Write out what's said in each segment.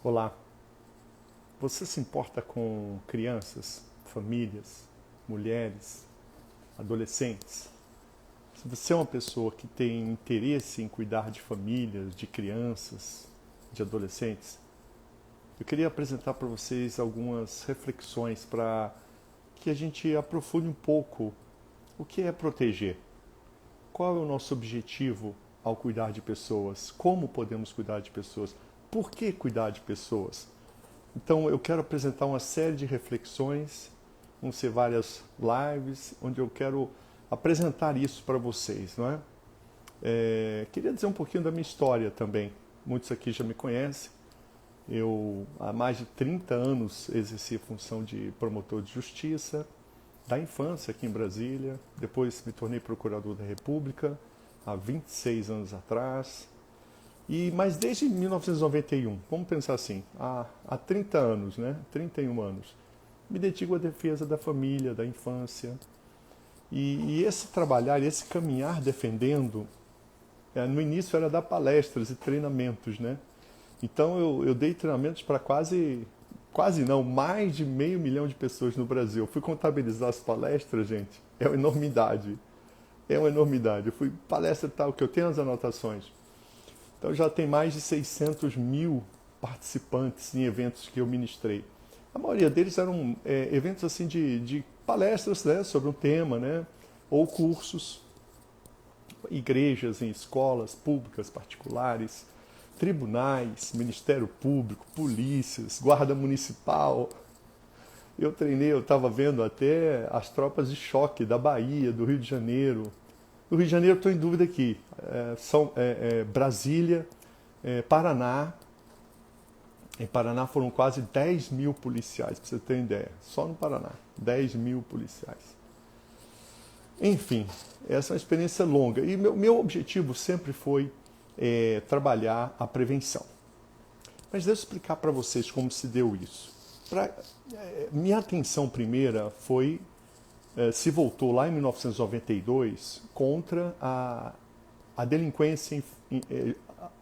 Olá, você se importa com crianças, famílias, mulheres, adolescentes? Se você é uma pessoa que tem interesse em cuidar de famílias, de crianças, de adolescentes, eu queria apresentar para vocês algumas reflexões para que a gente aprofunde um pouco o que é proteger. Qual é o nosso objetivo ao cuidar de pessoas? Como podemos cuidar de pessoas? Por que cuidar de pessoas? Então eu quero apresentar uma série de reflexões, vão ser várias lives, onde eu quero apresentar isso para vocês, não é? Queria dizer um pouquinho da minha história também. Muitos aqui já me conhecem. Eu, há mais de 30 anos, exerci a função de promotor de justiça, da infância aqui em Brasília. Depois me tornei procurador da República, há 26 anos atrás. Mas desde 1991, vamos pensar assim, há 30 anos, né? 31 anos, me dedico à defesa da família, da infância. E esse trabalhar, esse caminhar defendendo, no início era dar palestras e treinamentos, né? Então eu dei treinamentos para quase não, mais de 500 mil de pessoas no Brasil. Eu fui contabilizar as palestras, gente, é uma enormidade. É uma enormidade. Eu fui palestra tal, que eu tenho as anotações. Então já tem mais de 600 mil participantes em eventos que eu ministrei. A maioria deles eram eventos assim de palestras, né, sobre um tema, né, ou cursos, igrejas, em escolas públicas, particulares, tribunais, Ministério Público, polícias, guarda municipal. Eu treinei, eu estava vendo até as tropas de choque da Bahia, do Rio de Janeiro. Do Rio de Janeiro estou em dúvida aqui. Brasília, Paraná. Em Paraná foram quase 10 mil policiais, para você ter uma ideia. Só no Paraná, 10 mil policiais. Enfim, essa é uma experiência longa. E meu objetivo sempre foi trabalhar a prevenção. Mas deixa eu explicar para vocês como se deu isso. Minha atenção primeira se voltou lá em 1992 contra a delinquência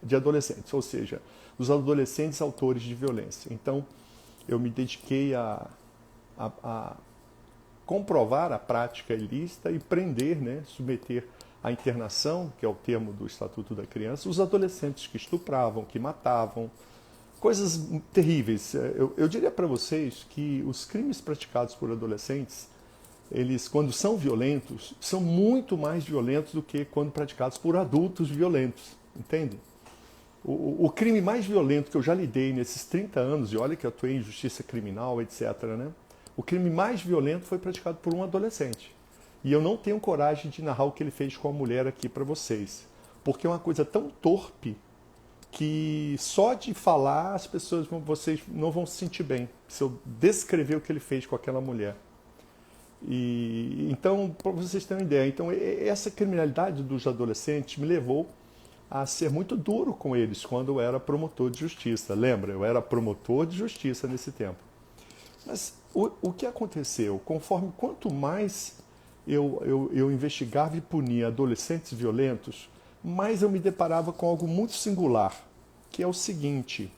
de adolescentes, ou seja, os adolescentes autores de violência. Então, eu me dediquei a comprovar a prática ilícita e prender, né, submeter à internação, que é o termo do Estatuto da Criança, os adolescentes que estupravam, que matavam, coisas terríveis. Eu diria para vocês que os crimes praticados por adolescentes, eles, quando são violentos, são muito mais violentos do que quando praticados por adultos violentos, entende? O crime mais violento que eu já lidei nesses 30 anos, e olha que eu atuei em justiça criminal, etc., né? O crime mais violento foi praticado por um adolescente. E eu não tenho coragem de narrar o que ele fez com a mulher aqui para vocês, porque é uma coisa tão torpe que só de falar vocês não vão se sentir bem se eu descrever o que ele fez com aquela mulher. E então, para vocês terem uma ideia, então essa criminalidade dos adolescentes me levou a ser muito duro com eles quando eu era promotor de justiça. Lembra? Eu era promotor de justiça nesse tempo. Mas o que aconteceu? Conforme quanto mais eu investigava e punia adolescentes violentos, mais eu me deparava com algo muito singular, que é o seguinte: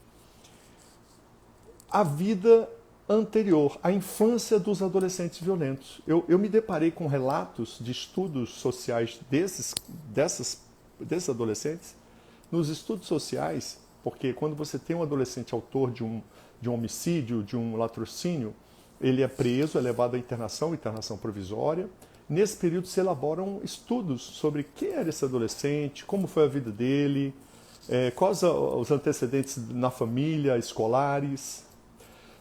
a vida anterior, a infância dos adolescentes violentos. Eu me deparei com relatos de estudos sociais desses adolescentes. Nos estudos sociais, porque quando você tem um adolescente autor de um homicídio, de um latrocínio, ele é preso, é levado à internação provisória. Nesse período se elaboram estudos sobre quem era esse adolescente, como foi a vida dele, quais os antecedentes na família, escolares.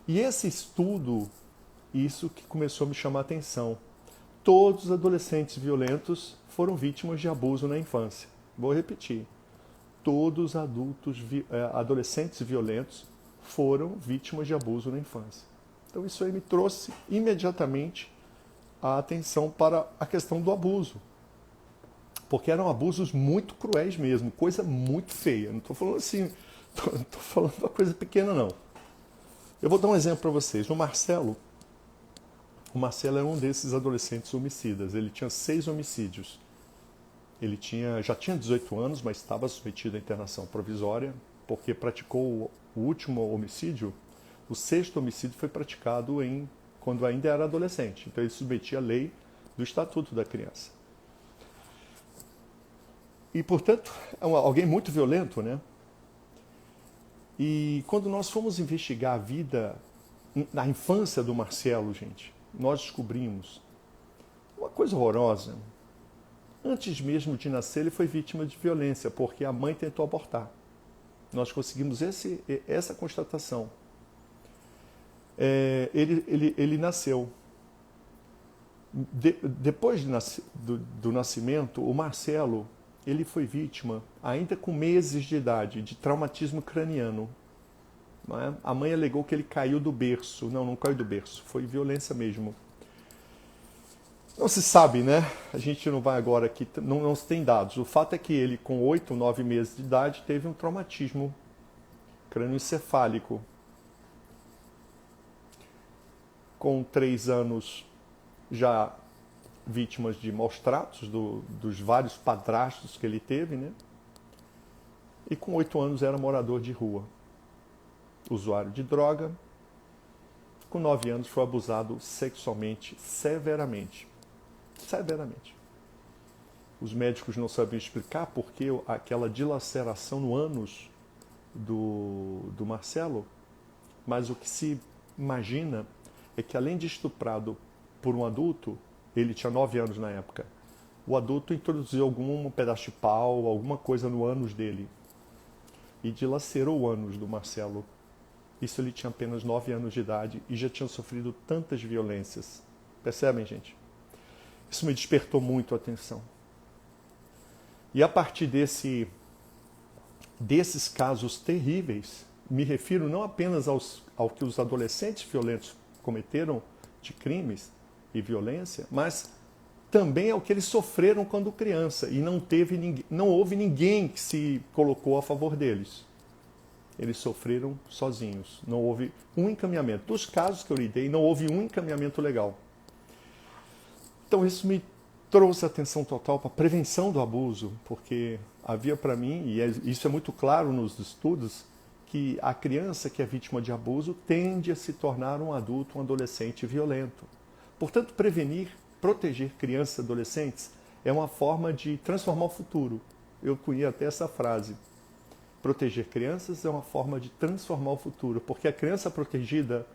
E esse estudo, isso que começou a me chamar a atenção. Todos os adolescentes violentos foram vítimas de abuso na infância. Vou repetir. Todos os adolescentes violentos foram vítimas de abuso na infância. Então isso aí me trouxe imediatamente a atenção para a questão do abuso. Porque eram abusos muito cruéis mesmo, coisa muito feia. Não estou falando assim, não estou falando uma coisa pequena não. Eu vou dar um exemplo para vocês. O Marcelo era um desses adolescentes homicidas. Ele tinha 6 homicídios. Ele já tinha 18 anos, mas estava submetido à internação provisória. porque praticou o último homicídio. O sexto homicídio foi praticado quando ainda era adolescente. Então ele submetia a lei do Estatuto da Criança. E, portanto, é alguém muito violento, né? E quando nós fomos investigar a vida na infância do Marcelo, gente, nós descobrimos uma coisa horrorosa. Antes mesmo de nascer, ele foi vítima de violência, porque a mãe tentou abortar. Nós conseguimos essa constatação. Ele nasceu. Depois do nascimento, o Marcelo ele foi vítima, ainda com meses de idade, de traumatismo craniano. Não é? A mãe alegou que ele caiu do berço. Não caiu do berço, foi violência mesmo. Não se sabe, né? A gente não vai agora aqui, não se tem dados. O fato é que ele, com 8, 9 meses de idade, teve um traumatismo crânioencefálico. Com 3 anos, já vítimas de maus tratos, dos vários padrastos que ele teve, né? E com 8 anos era morador de rua, usuário de droga. Com 9 anos foi abusado sexualmente, severamente. Os médicos não sabiam explicar porque aquela dilaceração no ânus do Marcelo, mas o que se imagina é que além de estuprado por um adulto, ele tinha 9 anos na época, o adulto introduziu algum pedaço de pau, alguma coisa no ânus dele e dilacerou o ânus do Marcelo. Isso ele tinha apenas 9 anos de idade e já tinha sofrido tantas violências. Percebem, gente? Isso me despertou muito a atenção. E a partir desses casos terríveis, me refiro não apenas ao que os adolescentes violentos cometeram de crimes e violência, mas também ao que eles sofreram quando criança e não houve ninguém que se colocou a favor deles. Eles sofreram sozinhos. Não houve um encaminhamento. Dos casos que eu lidei, não houve um encaminhamento legal. Então isso me trouxe atenção total para a prevenção do abuso, porque havia para mim, e isso é muito claro nos estudos, que a criança que é vítima de abuso tende a se tornar um adulto, um adolescente violento. Portanto, prevenir, proteger crianças e adolescentes é uma forma de transformar o futuro. Eu conheço até essa frase. Proteger crianças é uma forma de transformar o futuro, porque a criança protegida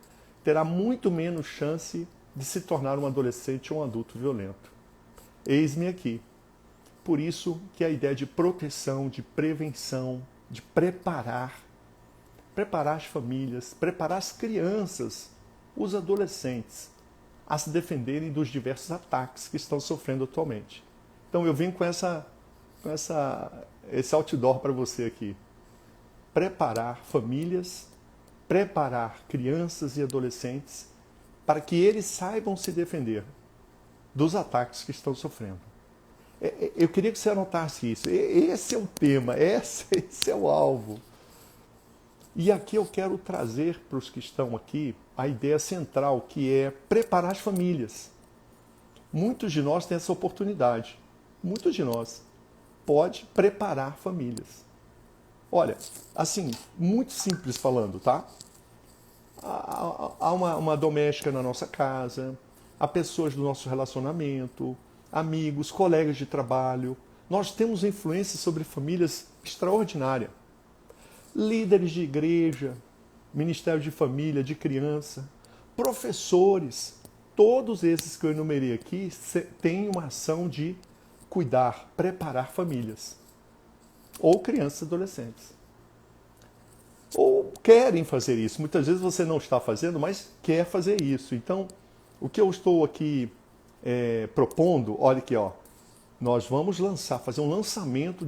terá muito menos chance de se tornar um adolescente ou um adulto violento. Eis-me aqui. Por isso que a ideia de proteção, de prevenção, de preparar as famílias, preparar as crianças, os adolescentes, a se defenderem dos diversos ataques que estão sofrendo atualmente. Então eu venho com esse outdoor para você aqui. Preparar famílias, preparar crianças e adolescentes para que eles saibam se defender dos ataques que estão sofrendo. Eu queria que você anotasse isso. Esse é o tema, esse é o alvo. E aqui eu quero trazer para os que estão aqui a ideia central, que é preparar as famílias. Muitos de nós têm essa oportunidade. Muitos de nós pode preparar famílias. Olha, assim, muito simples falando, tá? Há uma doméstica na nossa casa, há pessoas do nosso relacionamento, amigos, colegas de trabalho. Nós temos influência sobre famílias extraordinária. Líderes de igreja, ministério de família, de criança, professores, todos esses que eu enumerei aqui têm uma ação de cuidar, preparar famílias, ou crianças e adolescentes. Ou querem fazer isso. Muitas vezes você não está fazendo, mas quer fazer isso. Então, o que eu estou aqui propondo, olha aqui, ó, nós vamos fazer um lançamento,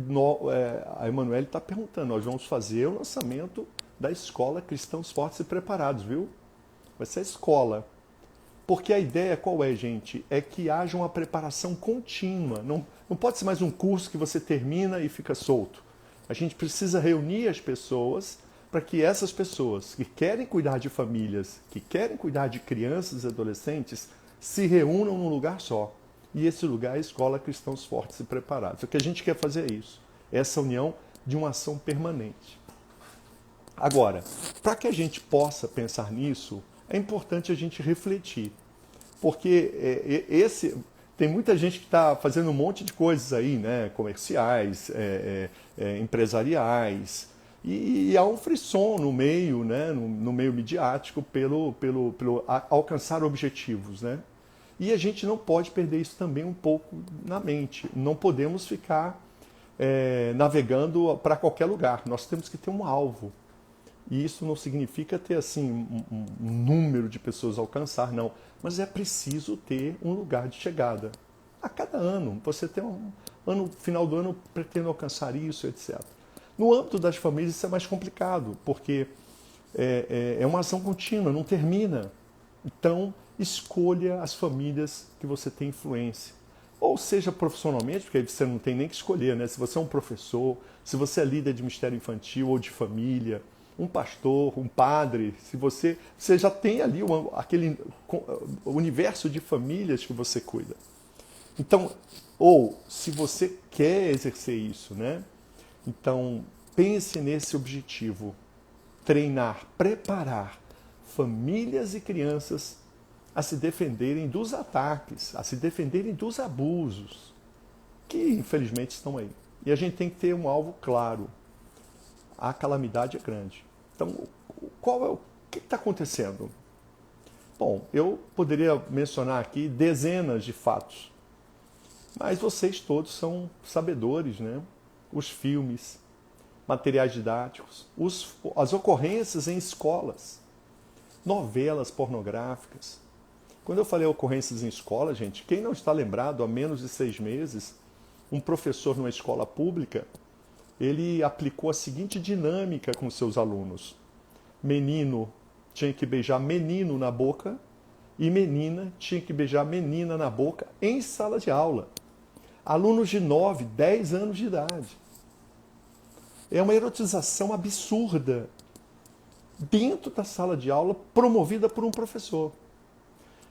a Emanuele está perguntando, nós vamos fazer o lançamento da escola Cristãos Fortes e Preparados, viu? Vai ser a escola. Porque a ideia qual é, gente? É que haja uma preparação contínua. Não pode ser mais um curso que você termina e fica solto. A gente precisa reunir as pessoas para que essas pessoas que querem cuidar de famílias, que querem cuidar de crianças e adolescentes, se reúnam num lugar só. E esse lugar é a Escola Cristãos Fortes e Preparados. O que a gente quer fazer é isso. Essa união de uma ação permanente. Agora, para que a gente possa pensar nisso, é importante a gente refletir. Porque tem muita gente que está fazendo um monte de coisas aí, né? Comerciais, empresariais, e há um frisson no meio, né? No meio midiático pelo alcançar objetivos, né? E a gente não pode perder isso também um pouco na mente. Não podemos ficar navegando para qualquer lugar. Nós temos que ter um alvo. E isso não significa ter assim um número de pessoas a alcançar, não. Mas é preciso ter um lugar de chegada. A cada ano, você tem final do ano, pretendo alcançar isso, etc. No âmbito das famílias isso é mais complicado, porque é uma ação contínua, não termina. Então, escolha as famílias que você tem influência. Ou seja, profissionalmente, porque aí você não tem nem que escolher, né? Se você é um professor, se você é líder de ministério infantil ou de família, um pastor, um padre, se você já tem ali aquele universo de famílias que você cuida. Então, ou se você quer exercer isso, né? Então, pense nesse objetivo. Treinar, preparar famílias e crianças a se defenderem dos ataques, a se defenderem dos abusos, que infelizmente estão aí. E a gente tem que ter um alvo claro. A calamidade é grande. Então, o que está acontecendo? Bom, eu poderia mencionar aqui dezenas de fatos, mas vocês todos são sabedores, né? Os filmes, materiais didáticos, as ocorrências em escolas, novelas pornográficas. Quando eu falei ocorrências em escola, gente, quem não está lembrado, há menos de 6 meses, um professor numa escola pública, ele aplicou a seguinte dinâmica com seus alunos. Menino tinha que beijar menino na boca e menina tinha que beijar menina na boca em sala de aula. Alunos de 9, 10 anos de idade. É uma erotização absurda dentro da sala de aula promovida por um professor.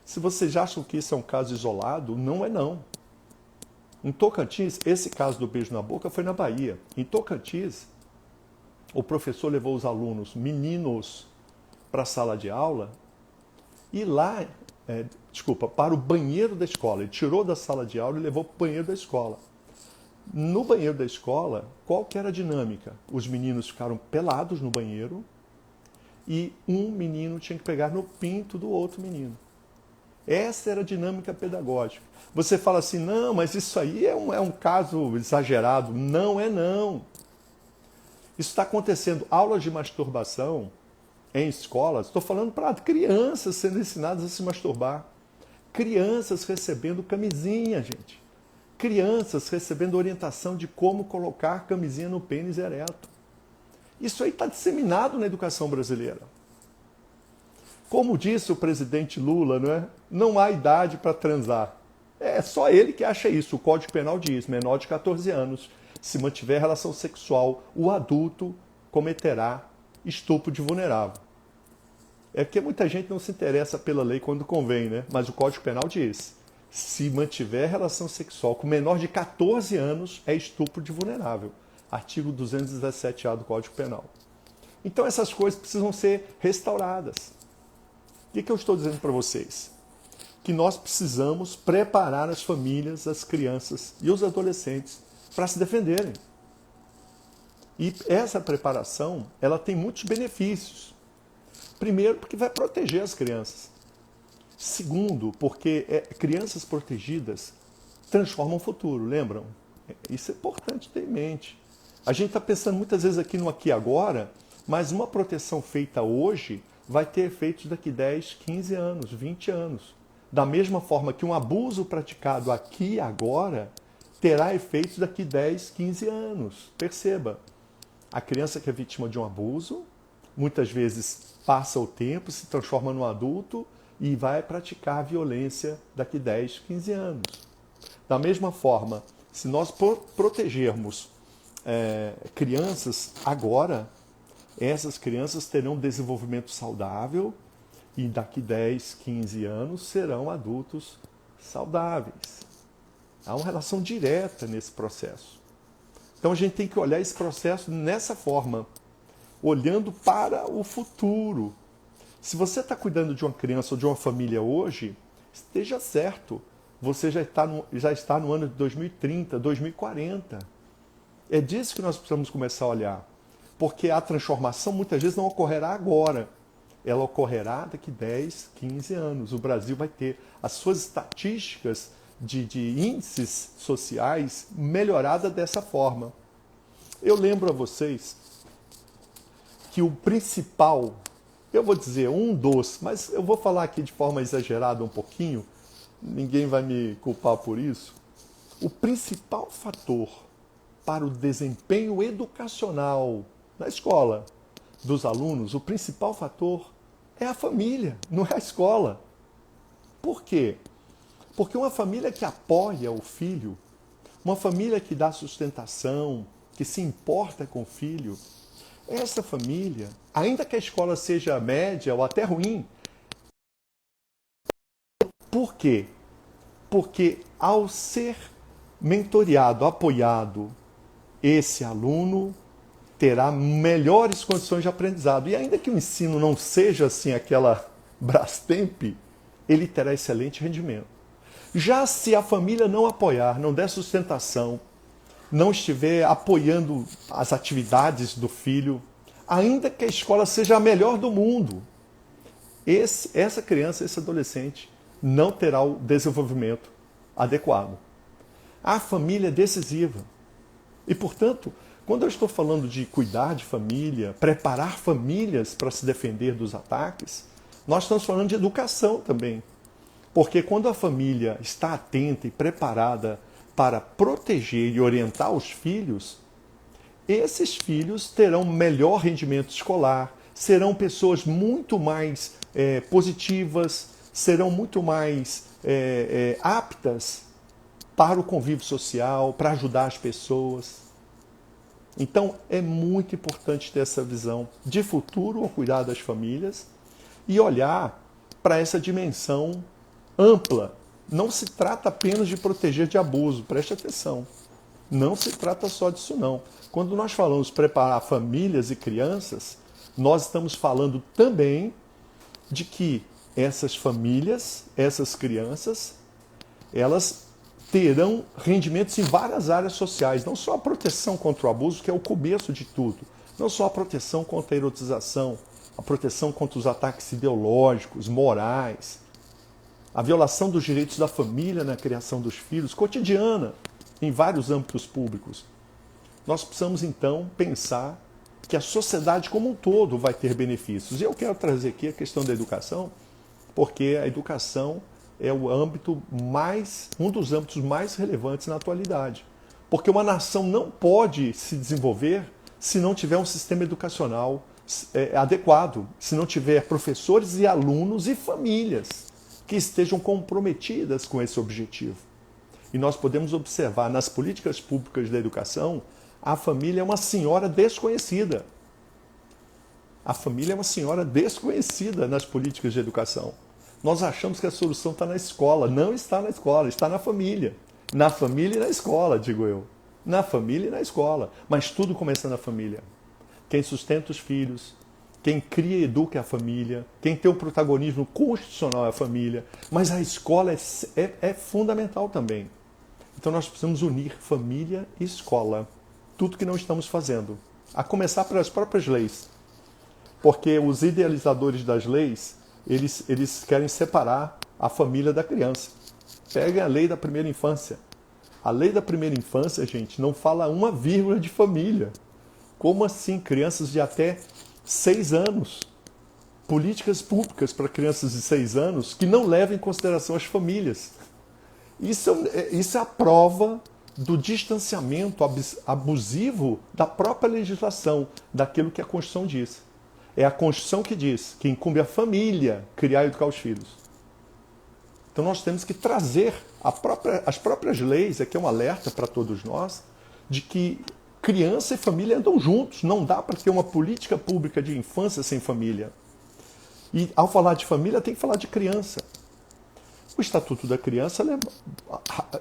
Se vocês acham que isso é um caso isolado, não é não. Em Tocantins, esse caso do beijo na boca foi na Bahia. Em Tocantins, o professor levou os alunos, meninos, para a sala de aula e lá, para o banheiro da escola. Ele tirou da sala de aula e levou para o banheiro da escola. No banheiro da escola, qual que era a dinâmica? Os meninos ficaram pelados no banheiro e um menino tinha que pegar no pinto do outro menino. Essa era a dinâmica pedagógica. Você fala assim, não, mas isso aí é um caso exagerado. Não é não. Isso está acontecendo. Aulas de masturbação em escolas, estou falando para crianças sendo ensinadas a se masturbar. Crianças recebendo camisinha, gente. Crianças recebendo orientação de como colocar camisinha no pênis ereto. Isso aí está disseminado na educação brasileira. Como disse o presidente Lula, não é? Não há idade para transar. É só ele que acha isso. O Código Penal diz, menor de 14 anos, se mantiver relação sexual, o adulto cometerá estupro de vulnerável. É que muita gente não se interessa pela lei quando convém, né? Mas o Código Penal diz, se mantiver relação sexual com menor de 14 anos, é estupro de vulnerável. Artigo 217A do Código Penal. Então essas coisas precisam ser restauradas. O que eu estou dizendo para vocês? Que nós precisamos preparar as famílias, as crianças e os adolescentes para se defenderem. E essa preparação, ela tem muitos benefícios. Primeiro, porque vai proteger as crianças. Segundo, porque crianças protegidas transformam o futuro, lembram? Isso é importante ter em mente. A gente está pensando muitas vezes aqui no aqui e agora, mas uma proteção feita hoje vai ter efeitos daqui 10, 15 anos, 20 anos. Da mesma forma que um abuso praticado aqui e agora terá efeitos daqui 10, 15 anos. Perceba, a criança que é vítima de um abuso, muitas vezes passa o tempo, se transforma num adulto e vai praticar violência daqui 10, 15 anos. Da mesma forma, se nós protegermos crianças agora, essas crianças terão um desenvolvimento saudável e daqui 10, 15 anos serão adultos saudáveis. Há uma relação direta nesse processo. Então a gente tem que olhar esse processo nessa forma. olhando para o futuro. Se você está cuidando de uma criança ou de uma família hoje, esteja certo, você já está no ano de 2030, 2040. É disso que nós precisamos começar a olhar. Porque a transformação muitas vezes não ocorrerá agora. Ela ocorrerá daqui 10, 15 anos. O Brasil vai ter as suas estatísticas de índices sociais melhoradas dessa forma. Eu lembro a vocês que o principal, eu vou dizer mas eu vou falar aqui de forma exagerada um pouquinho, ninguém vai me culpar por isso. O principal fator para o desempenho educacional na escola dos alunos, o principal fator é a família, não é a escola. Por quê? Porque uma família que apoia o filho, uma família que dá sustentação, que se importa com o filho, essa família, ainda que a escola seja média ou até ruim, por quê? Porque ao ser mentoreado, apoiado, esse aluno terá melhores condições de aprendizado. E ainda que o ensino não seja assim aquela Brastemp, ele terá excelente rendimento. Já se a família não apoiar, não der sustentação, não estiver apoiando as atividades do filho, ainda que a escola seja a melhor do mundo, essa criança, esse adolescente, não terá o desenvolvimento adequado. A família é decisiva. E, portanto, quando eu estou falando de cuidar de família, preparar famílias para se defender dos ataques, nós estamos falando de educação também. Porque quando a família está atenta e preparada para proteger e orientar os filhos, esses filhos terão melhor rendimento escolar, serão pessoas muito mais positivas, serão muito mais aptas para o convívio social, para ajudar as pessoas. Então, é muito importante ter essa visão de futuro ao cuidar das famílias e olhar para essa dimensão ampla. Não se trata apenas de proteger de abuso, preste atenção. Não se trata só disso, não. Quando nós falamos preparar famílias e crianças, nós estamos falando também de que essas famílias, essas crianças, elas terão rendimentos em várias áreas sociais, não só a proteção contra o abuso, que é o começo de tudo, não só a proteção contra a erotização, a proteção contra os ataques ideológicos, morais, a violação dos direitos da família na criação dos filhos, cotidiana, em vários âmbitos públicos. Nós precisamos, então, pensar que a sociedade como um todo vai ter benefícios. E eu quero trazer aqui a questão da educação, porque a educação é um dos âmbitos mais relevantes na atualidade. Porque uma nação não pode se desenvolver se não tiver um sistema educacional adequado, se não tiver professores e alunos e famílias que estejam comprometidas com esse objetivo. E nós podemos observar nas políticas públicas da educação, a família é uma senhora desconhecida. A família é uma senhora desconhecida nas políticas de educação. Nós achamos que a solução está na escola. Não está na escola, está na família. Na família e na escola, digo eu. Na família e na escola. Mas tudo começa na família. Quem sustenta os filhos, quem cria e educa é a família, quem tem o protagonismo constitucional é a família. Mas a escola é fundamental também. Então nós precisamos unir família e escola. Tudo que não estamos fazendo. A começar pelas próprias leis. Porque os idealizadores das leis, eles querem separar a família da criança. Peguem a lei da primeira infância. A lei da primeira infância, gente, não fala uma vírgula de família. Como assim? Crianças de até 6 anos. Políticas públicas para crianças de 6 anos que não levam em consideração as famílias. Isso é a prova do distanciamento abusivo da própria legislação, daquilo que a Constituição diz. É a Constituição que diz que incumbe à família criar e educar os filhos. Então nós temos que trazer as próprias leis, aqui é um alerta para todos nós, de que criança e família andam juntos. Não dá para ter uma política pública de infância sem família. E ao falar de família, tem que falar de criança. O Estatuto da Criança,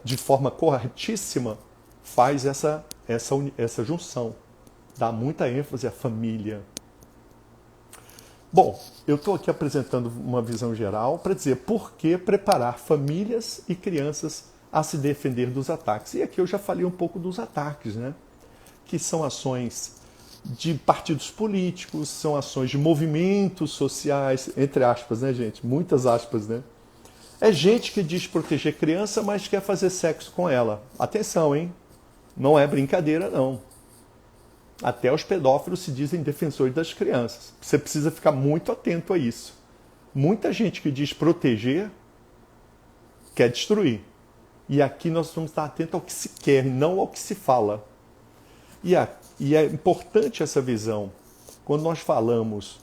de forma corretíssima, faz essa junção. Dá muita ênfase à família. Bom, eu estou aqui apresentando uma visão geral para dizer por que preparar famílias e crianças a se defender dos ataques. E aqui eu já falei um pouco dos ataques, né? Que são ações de partidos políticos, são ações de movimentos sociais, entre aspas, né, gente? Muitas aspas, né? É gente que diz proteger criança, mas quer fazer sexo com ela. Atenção, hein? Não é brincadeira, não. Até os pedófilos se dizem defensores das crianças. Você precisa ficar muito atento a isso. Muita gente que diz proteger quer destruir. E aqui nós vamos estar atentos ao que se quer, não ao que se fala. E é importante essa visão. Quando nós falamos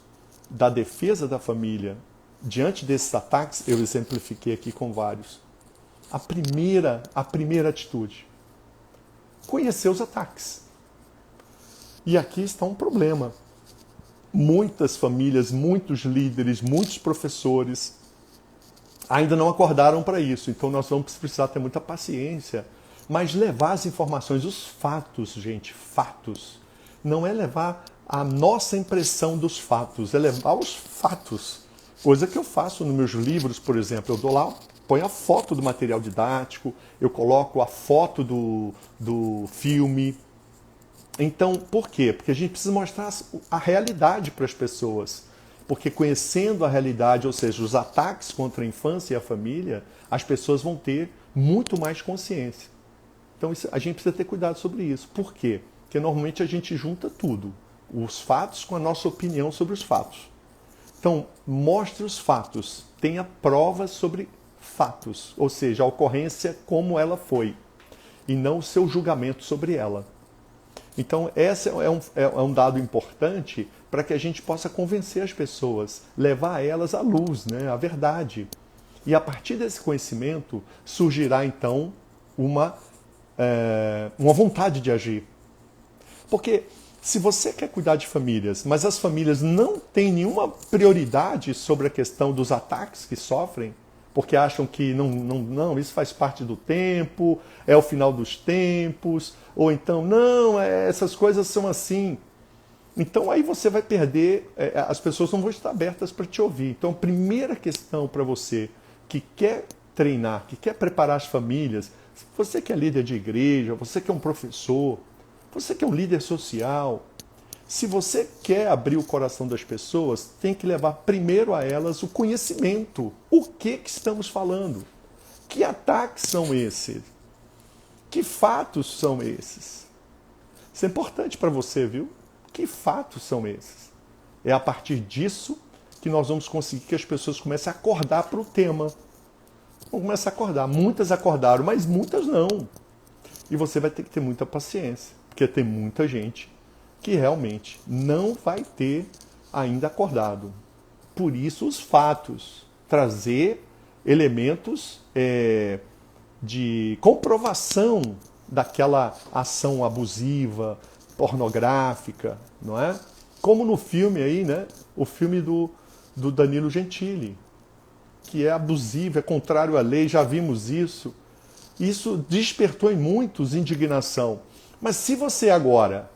da defesa da família diante desses ataques, eu exemplifiquei aqui com vários. A primeira atitude, conhecer os ataques. E aqui está um problema. Muitas famílias, muitos líderes, muitos professores ainda não acordaram para isso. Então nós vamos precisar ter muita paciência. Mas levar as informações, os fatos, gente, fatos. Não é levar a nossa impressão dos fatos, é levar os fatos. Coisa que eu faço nos meus livros, por exemplo. Eu dou lá, ponho a foto do material didático, eu coloco a foto do filme. Então, por quê? Porque a gente precisa mostrar a realidade para as pessoas. Porque conhecendo a realidade, ou seja, os ataques contra a infância e a família, as pessoas vão ter muito mais consciência. Então, a gente precisa ter cuidado sobre isso. Por quê? Porque normalmente a gente junta tudo. Os fatos com a nossa opinião sobre os fatos. Então, mostre os fatos. Tenha provas sobre fatos. Ou seja, a ocorrência como ela foi. E não o seu julgamento sobre ela. Então, esse é um dado importante para que a gente possa convencer as pessoas, levar elas à luz, né, à verdade. E a partir desse conhecimento surgirá, então, uma vontade de agir. Porque se você quer cuidar de famílias, mas as famílias não têm nenhuma prioridade sobre a questão dos ataques que sofrem, porque acham que não, isso faz parte do tempo, é o final dos tempos, ou então, não, essas coisas são assim. Então aí você vai perder, as pessoas não vão estar abertas para te ouvir. Então a primeira questão para você que quer treinar, que quer preparar as famílias, você que é líder de igreja, você que é um professor, você que é um líder social, se você quer abrir o coração das pessoas, tem que levar primeiro a elas o conhecimento. O que estamos falando? Que ataques são esses? Que fatos são esses? Isso é importante para você, viu? Que fatos são esses? É a partir disso que nós vamos conseguir que as pessoas comecem a acordar para o tema. Vão começar a acordar. Muitas acordaram, mas muitas não. E você vai ter que ter muita paciência, porque tem muita gente que realmente não vai ter ainda acordado. Por isso, os fatos. Trazer elementos de comprovação daquela ação abusiva, pornográfica, não é? Como no filme aí, né? O filme do Danilo Gentili, que é abusivo, é contrário à lei, já vimos isso. Isso despertou em muitos indignação. Mas se você agora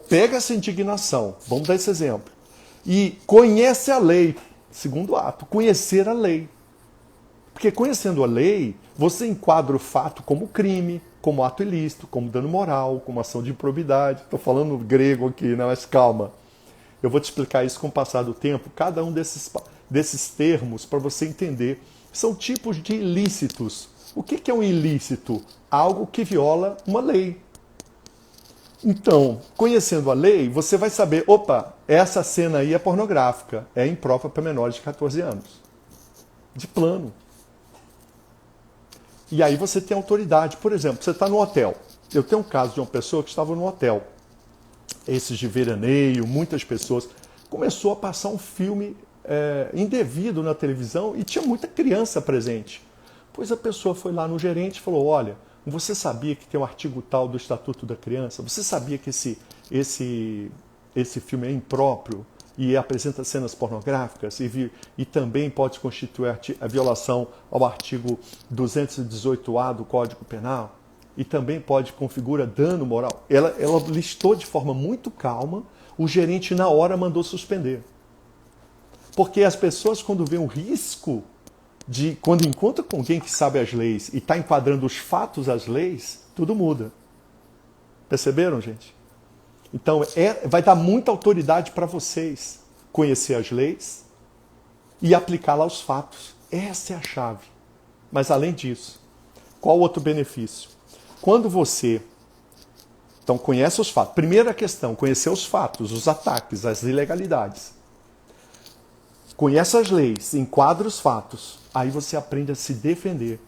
pega essa indignação, vamos dar esse exemplo, e conhece a lei, segundo ato, conhecer a lei. Porque conhecendo a lei, você enquadra o fato como crime, como ato ilícito, como dano moral, como ação de improbidade. Estou falando grego aqui, né? Mas calma. Eu vou te explicar isso com o passar do tempo, cada um desses termos, para você entender. São tipos de ilícitos. O que é um ilícito? Algo que viola uma lei. Então, conhecendo a lei, você vai saber, opa, essa cena aí é pornográfica, é imprópria para menores de 14 anos. De plano. E aí você tem autoridade. Por exemplo, você está no hotel. Eu tenho um caso de uma pessoa que estava no hotel. Esses de veraneio, muitas pessoas. Começou a passar um filme indevido na televisão e tinha muita criança presente. Pois a pessoa foi lá no gerente e falou, olha, você sabia que tem um artigo tal do Estatuto da Criança? Você sabia que esse filme é impróprio e apresenta cenas pornográficas e também pode constituir a violação ao artigo 218A do Código Penal? E também configura dano moral? Ela listou de forma muito calma, o gerente na hora mandou suspender. Porque as pessoas, quando vêem um risco, quando encontram com alguém que sabe as leis e está enquadrando os fatos às leis, tudo muda. Perceberam, gente? Então, vai dar muita autoridade para vocês conhecer as leis e aplicá-la aos fatos. Essa é a chave. Mas, além disso, qual outro benefício? Quando você, então, conhece os fatos. Primeira questão, conhecer os fatos, os ataques, as ilegalidades. Conhece as leis, enquadra os fatos. Aí você aprende a se defender.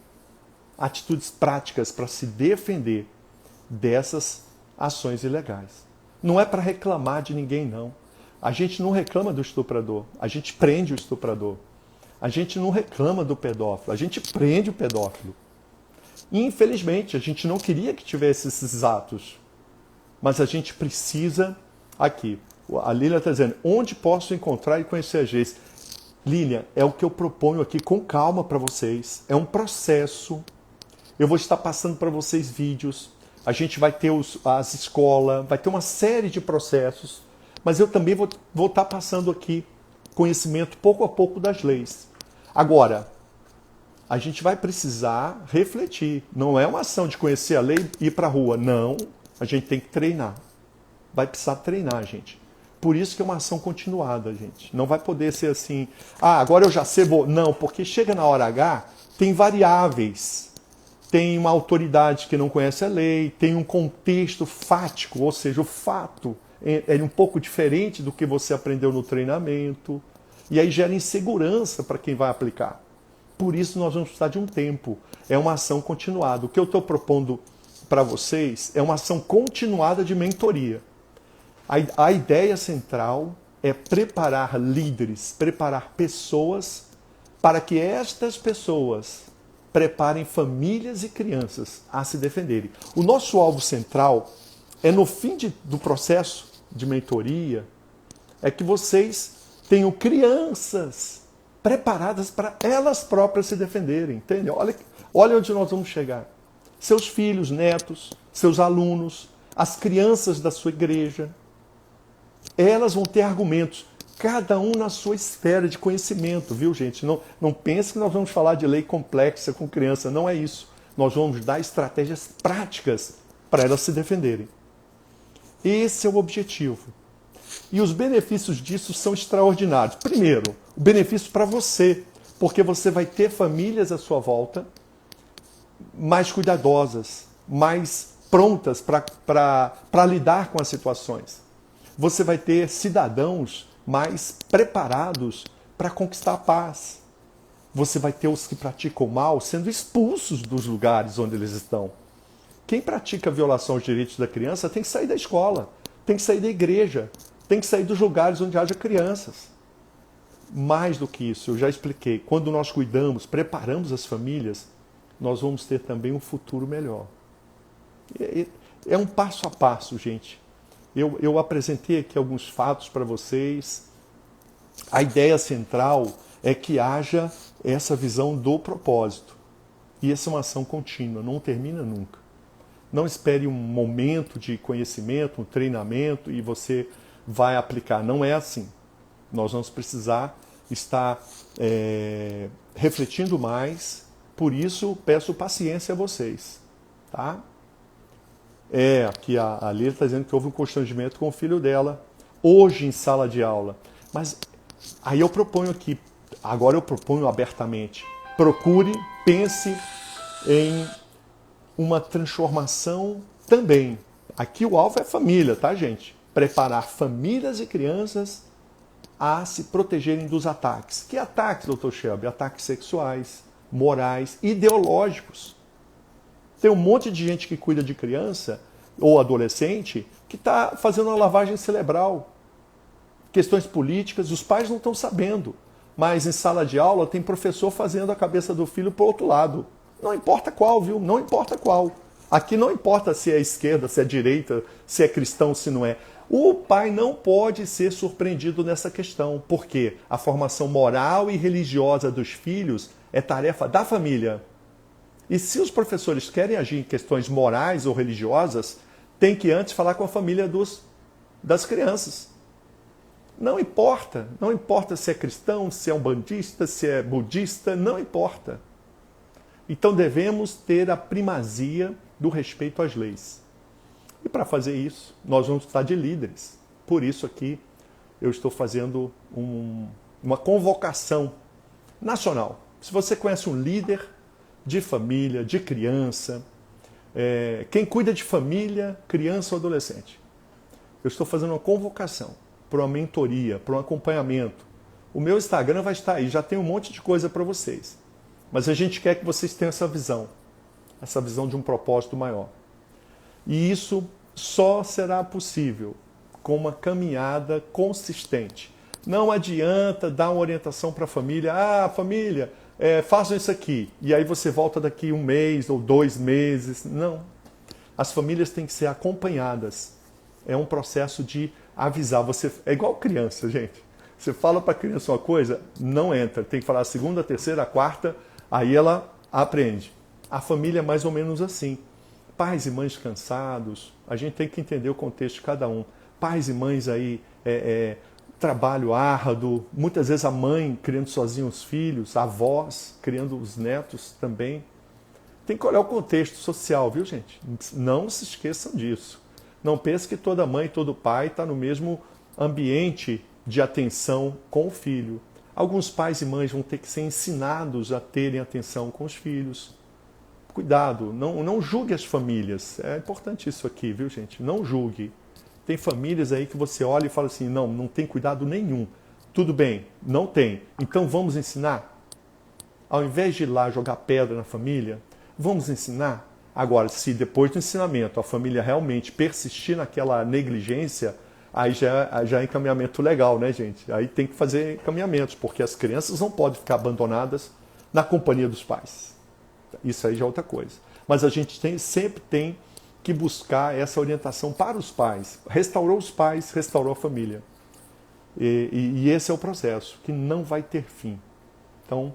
Atitudes práticas para se defender dessas ações ilegais. Não é para reclamar de ninguém, não. A gente não reclama do estuprador, a gente prende o estuprador. A gente não reclama do pedófilo, a gente prende o pedófilo. E, infelizmente, a gente não queria que tivesse esses atos. Mas a gente precisa, aqui, a Lília está dizendo, onde posso encontrar e conhecer as leis? Lília, é o que eu proponho aqui com calma para vocês. É um processo. Eu vou estar passando para vocês vídeos. A gente vai ter as escolas, vai ter uma série de processos. Mas eu também vou estar passando aqui conhecimento pouco a pouco das leis. Agora, a gente vai precisar refletir. Não é uma ação de conhecer a lei e ir para a rua. Não, a gente tem que treinar. Vai precisar treinar, gente. Por isso que é uma ação continuada, gente. Não vai poder ser assim, agora eu já sei, vou. Não, porque chega na hora H, tem variáveis. Tem uma autoridade que não conhece a lei, tem um contexto fático, ou seja, o fato é um pouco diferente do que você aprendeu no treinamento. E aí gera insegurança para quem vai aplicar. Por isso nós vamos precisar de um tempo. É uma ação continuada. O que eu estou propondo para vocês é uma ação continuada de mentoria. A ideia central é preparar líderes, preparar pessoas para que estas pessoas preparem famílias e crianças a se defenderem. O nosso alvo central é no fim do processo de mentoria, é que vocês tenham crianças preparadas para elas próprias se defenderem. Entende? Olha onde nós vamos chegar. Seus filhos, netos, seus alunos, as crianças da sua igreja, elas vão ter argumentos, cada um na sua esfera de conhecimento, viu, gente? Não pense que nós vamos falar de lei complexa com criança, não é isso. Nós vamos dar estratégias práticas para elas se defenderem. Esse é o objetivo. E os benefícios disso são extraordinários. Primeiro, o benefício para você, porque você vai ter famílias à sua volta mais cuidadosas, mais prontas para lidar com as situações. Você vai ter cidadãos mais preparados para conquistar a paz. Você vai ter os que praticam mal sendo expulsos dos lugares onde eles estão. Quem pratica violação aos direitos da criança tem que sair da escola, tem que sair da igreja, tem que sair dos lugares onde haja crianças. Mais do que isso, eu já expliquei, quando nós cuidamos, preparamos as famílias, nós vamos ter também um futuro melhor. É um passo a passo, gente. Eu apresentei aqui alguns fatos para vocês. A ideia central é que haja essa visão do propósito. E essa é uma ação contínua, não termina nunca. Não espere um momento de conhecimento, um treinamento e você vai aplicar. Não é assim. Nós vamos precisar estar refletindo mais. Por isso, peço paciência a vocês. Tá? Aqui a Lília está dizendo que houve um constrangimento com o filho dela, hoje em sala de aula. Mas aí eu proponho aqui, agora eu proponho abertamente, procure, pense em uma transformação também. Aqui o alvo é família, tá, gente? Preparar famílias e crianças a se protegerem dos ataques. Que ataques, Dr. Shelby? Ataques sexuais, morais, ideológicos. Tem um monte de gente que cuida de criança ou adolescente que está fazendo uma lavagem cerebral. Questões políticas, os pais não estão sabendo. Mas em sala de aula tem professor fazendo a cabeça do filho para o outro lado. Não importa qual, viu? Não importa qual. Aqui não importa se é esquerda, se é direita, se é cristão, se não é. O pai não pode ser surpreendido nessa questão, porque a formação moral e religiosa dos filhos é tarefa da família. E se os professores querem agir em questões morais ou religiosas, tem que antes falar com a família das crianças. Não importa. Não importa se é cristão, se é um bandista, se é budista, não importa. Então devemos ter a primazia do respeito às leis. E para fazer isso, nós vamos precisar de líderes. Por isso aqui eu estou fazendo uma convocação nacional. Se você conhece um líder de família, de criança, quem cuida de família, criança ou adolescente, eu estou fazendo uma convocação para uma mentoria, para um acompanhamento. O meu Instagram vai estar aí, já tem um monte de coisa para vocês. Mas a gente quer que vocês tenham essa visão de um propósito maior. E isso só será possível com uma caminhada consistente. Não adianta dar uma orientação para a família, família, façam isso aqui, e aí você volta daqui 1 mês ou 2 meses. Não. As famílias têm que ser acompanhadas. É um processo de avisar. É igual criança, gente. Você fala para a criança uma coisa, não entra. Tem que falar a segunda, a terceira, a quarta, aí ela aprende. A família é mais ou menos assim. Pais e mães cansados, a gente tem que entender o contexto de cada um. Pais e mães aí, trabalho árduo, muitas vezes a mãe criando sozinha os filhos, avós criando os netos também. Tem que olhar o contexto social, viu, gente? Não se esqueçam disso. Não pense que toda mãe e todo pai está no mesmo ambiente de atenção com o filho. Alguns pais e mães vão ter que ser ensinados a terem atenção com os filhos. Cuidado, não julgue as famílias. É importante isso aqui, viu, gente? Não julgue. Tem famílias aí que você olha e fala assim, não tem cuidado nenhum. Tudo bem, não tem. Então vamos ensinar? Ao invés de ir lá jogar pedra na família, vamos ensinar? Agora, se depois do ensinamento a família realmente persistir naquela negligência, aí já é encaminhamento legal, né, gente? Aí tem que fazer encaminhamentos, porque as crianças não podem ficar abandonadas na companhia dos pais. Isso aí já é outra coisa. Mas a gente sempre tem que buscar essa orientação para os pais. Restaurou os pais, restaurou a família. E esse é o processo, que não vai ter fim. Então,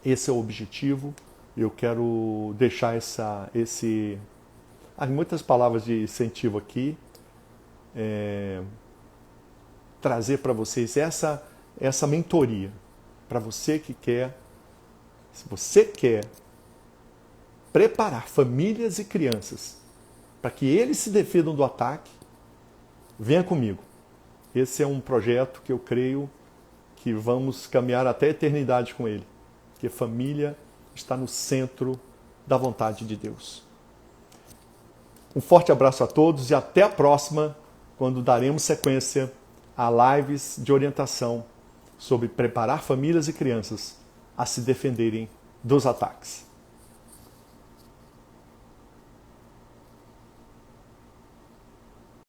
esse é o objetivo. Eu quero deixar muitas palavras de incentivo aqui, trazer para vocês essa mentoria, para você que quer, se você quer preparar famílias e crianças para que eles se defendam do ataque, venha comigo. Esse é um projeto que eu creio que vamos caminhar até a eternidade com ele, porque família está no centro da vontade de Deus. Um forte abraço a todos e até a próxima, quando daremos sequência a lives de orientação sobre preparar famílias e crianças a se defenderem dos ataques.